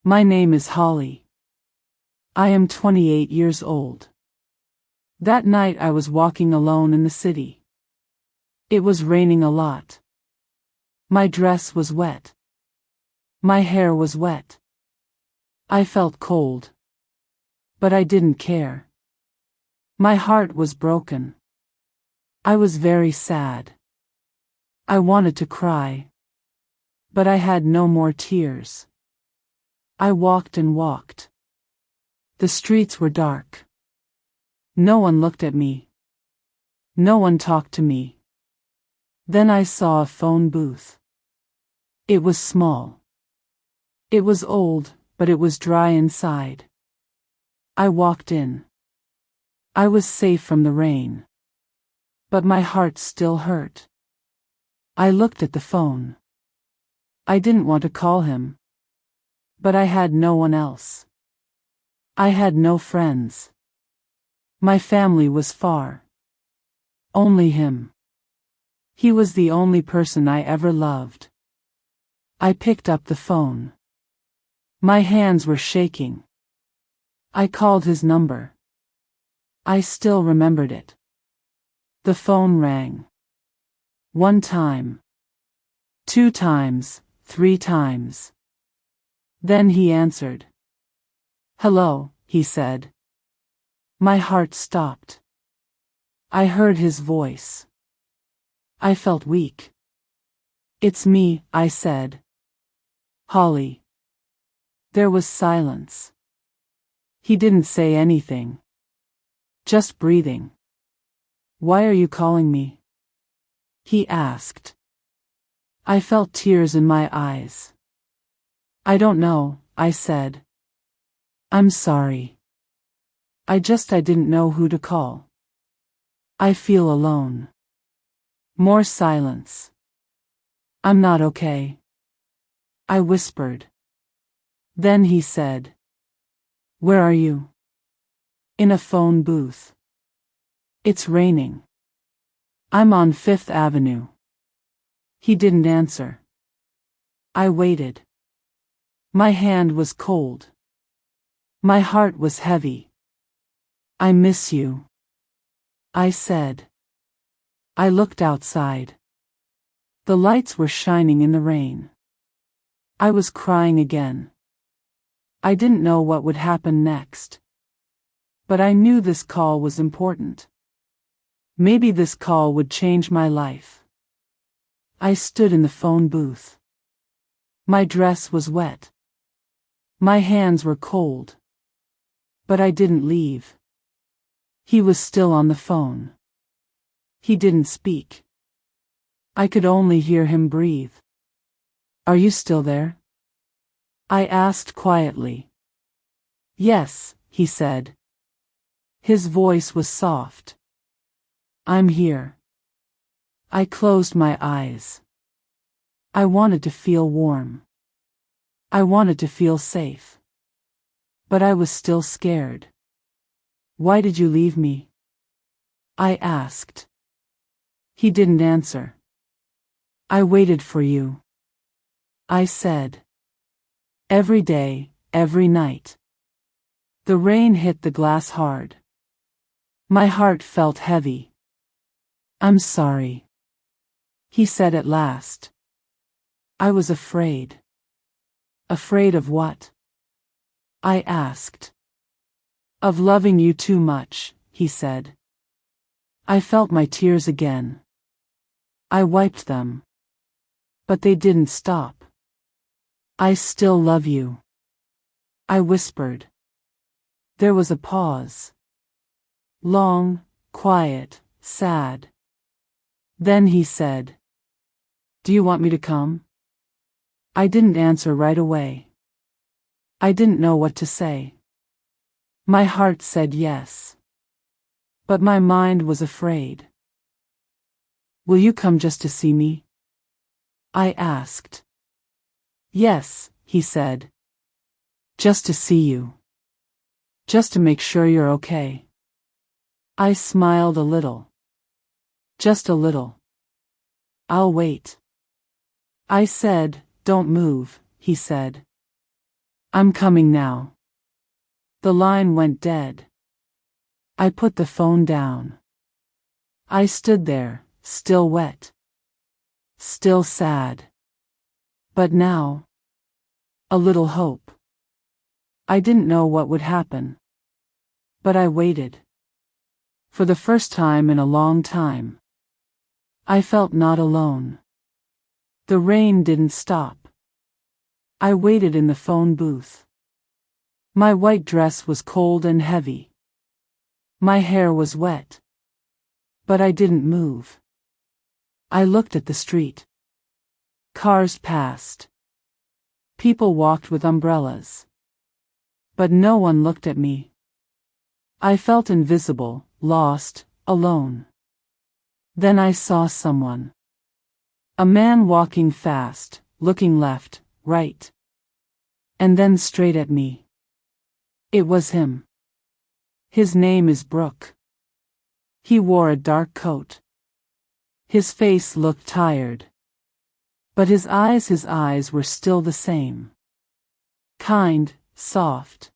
My name is Holly. I am 28 years old. That night I was walking alone in the city. It was raining a lot. My dress was wet. My hair was wet. I felt cold. But I didn't care. My heart was broken. I was very sad. I wanted to cry. But I had no more tears. I walked and walked. The streets were dark. No one looked at me. No one talked to me. Then I saw a phone booth. It was small. It was old, but it was dry inside. I walked in. I was safe from the rain. But my heart still hurt. I looked at the phone. I didn't want to call him. But I had no one else. I had no friends. My family was far. Only him. He was the only person I ever loved. I picked up the phone. My hands were shaking. I called his number. I still remembered it. The phone rang. 1 time. 2 times, 3 times. Then he answered. "Hello," he said. My heart stopped. I heard his voice. I felt weak. "It's me," I said. "Holly." There was silence. He didn't say anything. Just breathing. "Why are you calling me?" he asked. I felt tears in my eyes. "I don't know," I said. "I'm sorry. I didn't know who to call. I feel alone." More silence. "I'm not okay," I whispered. Then he said. "Where are you?" "In a phone booth. It's raining. I'm on 5th Avenue." He didn't answer. I waited. My hand was cold. My heart was heavy. "I miss you," I said. I looked outside. The lights were shining in the rain. I was crying again. I didn't know what would happen next. But I knew this call was important. Maybe this call would change my life. I stood in the phone booth. My dress was wet. My hands were cold. But I didn't leave. He was still on the phone. He didn't speak. I could only hear him breathe. "Are you still there?" I asked quietly. "Yes," he said. His voice was soft. "I'm here." I closed my eyes. I wanted to feel warm. I wanted to feel safe. But I was still scared. "Why did you leave me?" I asked. He didn't answer. "I waited for you," I said. Every day, every night. The rain hit the glass hard. My heart felt heavy. "I'm sorry," he said at last. I was afraid. "Afraid of what?" I asked. "Of loving you too much," he said. I felt my tears again. I wiped them. But they didn't stop. "I still love you," I whispered. There was a pause. Long, quiet, sad. Then he said, "Do you want me to come?" I didn't answer right away. I didn't know what to say. My heart said yes. But my mind was afraid. "Will you come just to see me?" I asked. "Yes," he said. "Just to see you. Just to make sure you're okay." I smiled a little. "Just a little. I'll wait." I said, "Don't move," he said. I'm coming now. The line went dead. I put the phone down. I stood there, still wet. Still sad. But now, a little hope. I didn't know what would happen. But I waited. For the first time in a long time, I felt not alone. The rain didn't stop. I waited in the phone booth. My white dress was cold and heavy. My hair was wet. But I didn't move. I looked at the street. Cars passed. People walked with umbrellas. But no one looked at me. I felt invisible, lost, alone. Then I saw someone. A man walking fast, looking left, right. And then straight at me. It was him. His name is Brooke. He wore a dark coat. His face looked tired. But his eyes were still the same. Kind, soft.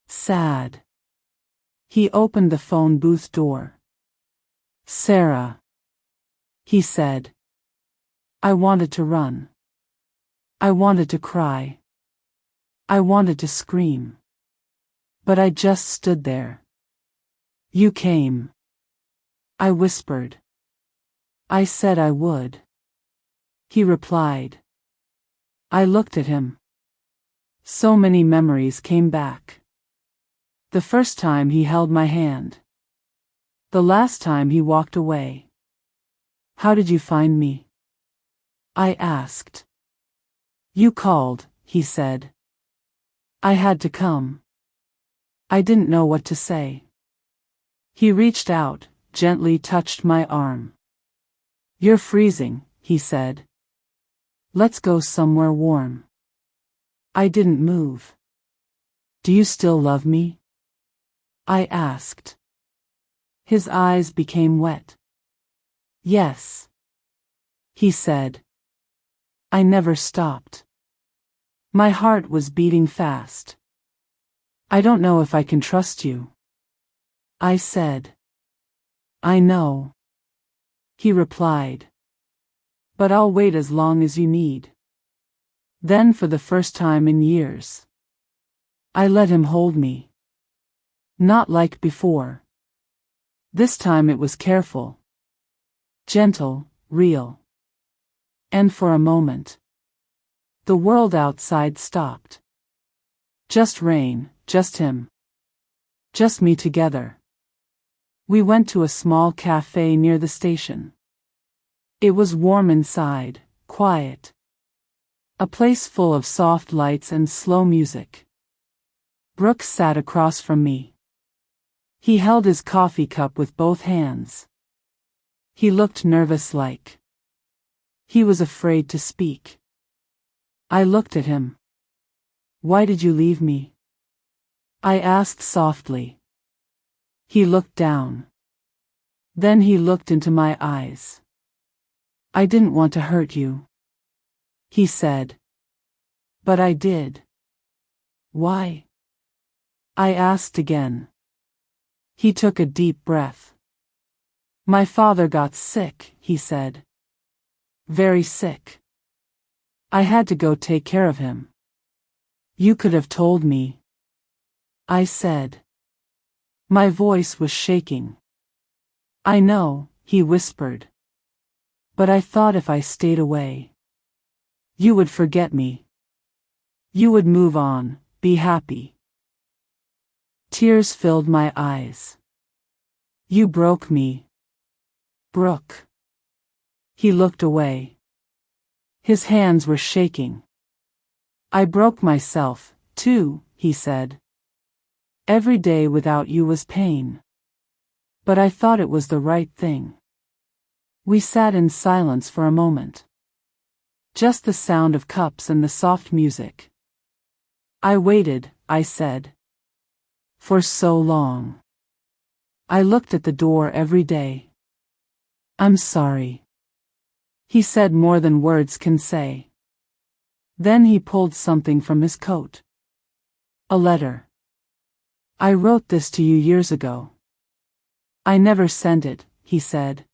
Sad. He opened the phone booth door. "Sarah," he said. I wanted to run. I wanted to cry. I wanted to scream. But I just stood there. "You came," I whispered. "I said I would," he replied. I looked at him. So many memories came back. The first time he held my hand. The last time he walked away. "How did you find me?" I asked. "You called," he said. "I had to come." I didn't know what to say. He reached out, gently touched my arm. "You're freezing," he said. "Let's go somewhere warm." I didn't move. "Do you still love me?" I asked. His eyes became wet. "Yes," he said. I never stopped. My heart was beating fast. "I don't know if I can trust you," I said. "I know," he replied. "But I'll wait as long as you need." Then for the first time in years, I let him hold me. Not like before. This time it was careful. Gentle, real. And for a moment, the world outside stopped. Just rain, just him. Just me together. We went to a small cafe near the station. It was warm inside, quiet. A place full of soft lights and slow music. Brooke sat across from me. He held his coffee cup with both hands. He looked nervous like he was afraid to speak. I looked at him. "Why did you leave me?" I asked softly. He looked down. Then he looked into my eyes. "I didn't want to hurt you," he said. "But I did." "Why?" I asked again. He took a deep breath. "My father got sick," he said. "Very sick. I had to go take care of him." "You could have told me," I said. My voice was shaking. "I know," he whispered. "But I thought if I stayed away, you would forget me. You would move on, be happy." Tears filled my eyes. "You broke me, Brooke." He looked away. His hands were shaking. "I broke myself, too," he said. "Every day without you was pain. But I thought it was the right thing." We sat in silence for a moment. Just the sound of cups and the soft music. "I waited," I said. "For so long. I looked at the door every day." "I'm sorry," he said more than words can say. Then he pulled something from his coat. A letter. I wrote this to you years ago. I never sent it, he said.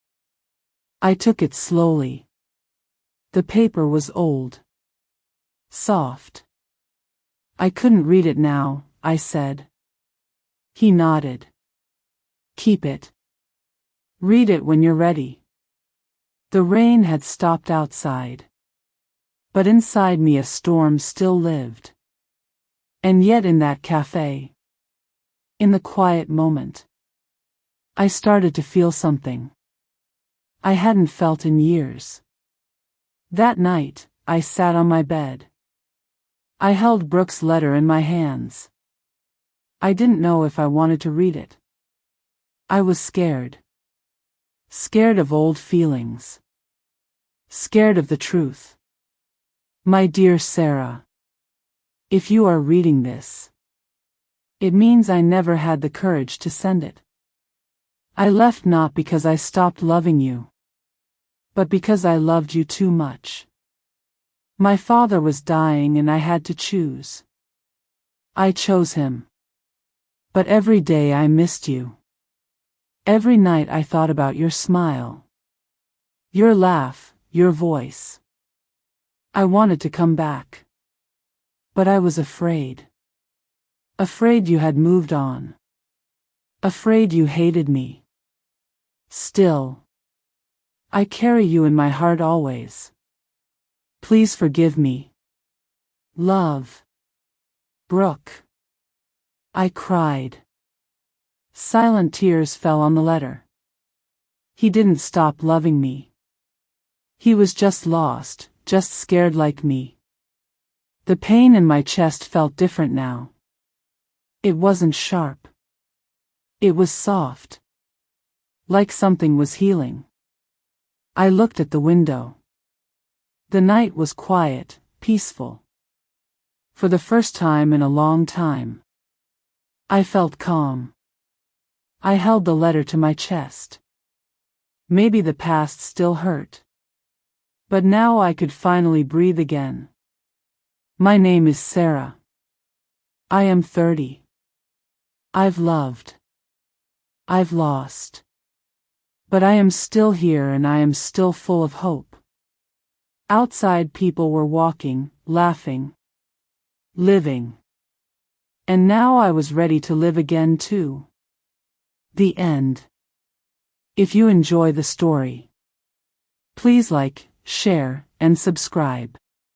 I took it slowly. The paper was old. Soft. I couldn't read it now, I said. He nodded. Keep it. Read it when you're ready. The rain had stopped outside. But inside me a storm still lived. And yet in that cafe, in the quiet moment, I started to feel something I hadn't felt in years. That night, I sat on my bed. I held Brooke's letter in my hands. I didn't know if I wanted to read it. I was scared. Scared of old feelings. Scared of the truth. My dear Sarah, if you are reading this, it means I never had the courage to send it. I left not because I stopped loving you, but because I loved you too much. My father was dying and I had to choose. I chose him. But every day I missed you. Every night I thought about your smile, your laugh, your voice. I wanted to come back. But I was afraid. Afraid you had moved on. Afraid you hated me. Still, I carry you in my heart always. Please forgive me. Love. Brooke. I cried. Silent tears fell on the letter. He didn't stop loving me. He was just lost, just scared like me. The pain in my chest felt different now. It wasn't sharp. It was soft. Like something was healing. I looked at the window. The night was quiet, peaceful. For the first time in a long time, I felt calm. I held the letter to my chest. Maybe the past still hurt. But now I could finally breathe again. My name is Sarah. I am 30. I've loved. I've lost. But I am still here and I am still full of hope. Outside people were walking, laughing, living. And now I was ready to live again too. The end. If you enjoy the story, please like, share, and subscribe.